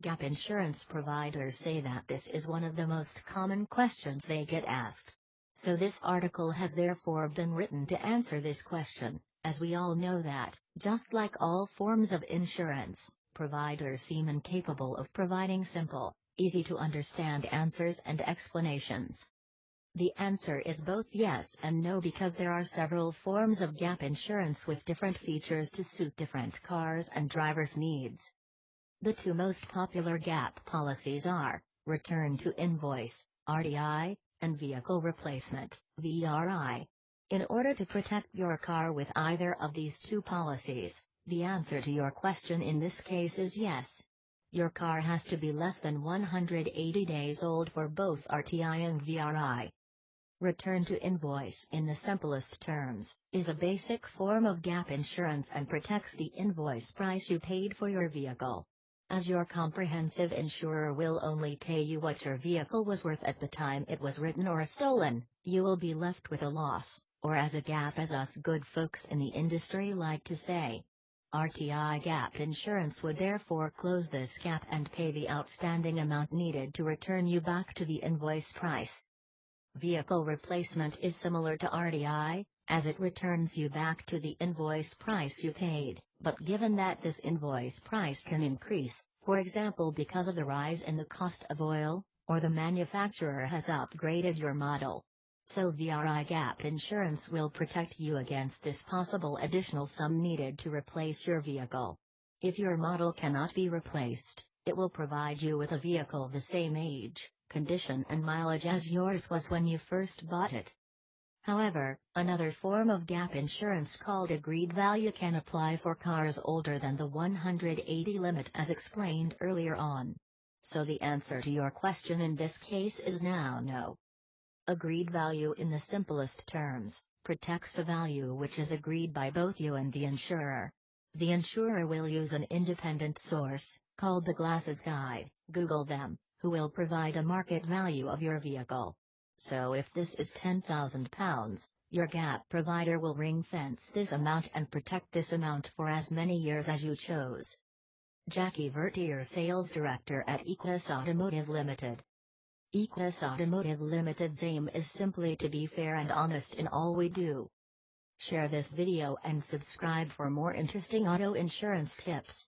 Gap insurance providers say that this is one of the most common questions they get asked. So this article has therefore been written to answer this question, as we all know that, just like all forms of insurance, providers seem incapable of providing simple, easy to understand answers and explanations. The answer is both yes and no because there are several forms of gap insurance with different features to suit different cars and drivers' needs. The two most popular gap policies are Return to Invoice, RTI, and Vehicle Replacement, VRI. In order to protect your car with either of these two policies, the answer to your question in this case is yes. Your car has to be less than 180 days old for both RTI and VRI. Return to Invoice, in the simplest terms, is a basic form of gap insurance and protects the invoice price you paid for your vehicle. As your comprehensive insurer will only pay you what your vehicle was worth at the time it was written or stolen, you will be left with a loss, or as a gap, as us good folks in the industry like to say. RTI gap insurance would therefore close this gap and pay the outstanding amount needed to return you back to the invoice price. Vehicle replacement is similar to RTI, as it returns you back to the invoice price you paid, but given that this invoice price can increase, for example because of the rise in the cost of oil, or the manufacturer has upgraded your model. So VRI gap insurance will protect you against this possible additional sum needed to replace your vehicle. If your model cannot be replaced, it will provide you with a vehicle the same age, condition and mileage as yours was when you first bought it. However, another form of gap insurance called agreed value can apply for cars older than the 180 limit as explained earlier on. So the answer to your question in this case is now no. Agreed value in the simplest terms, protects a value which is agreed by both you and the insurer. The insurer will use an independent source, called the Glasses Guide, Google them, who will provide a market value of your vehicle. So if this is £10,000, your gap provider will ring-fence this amount and protect this amount for as many years as you chose. Jackie Vertier, Sales Director at Equus Automotive Limited. Equus Automotive Limited's aim is simply to be fair and honest in all we do. Share this video and subscribe for more interesting auto insurance tips.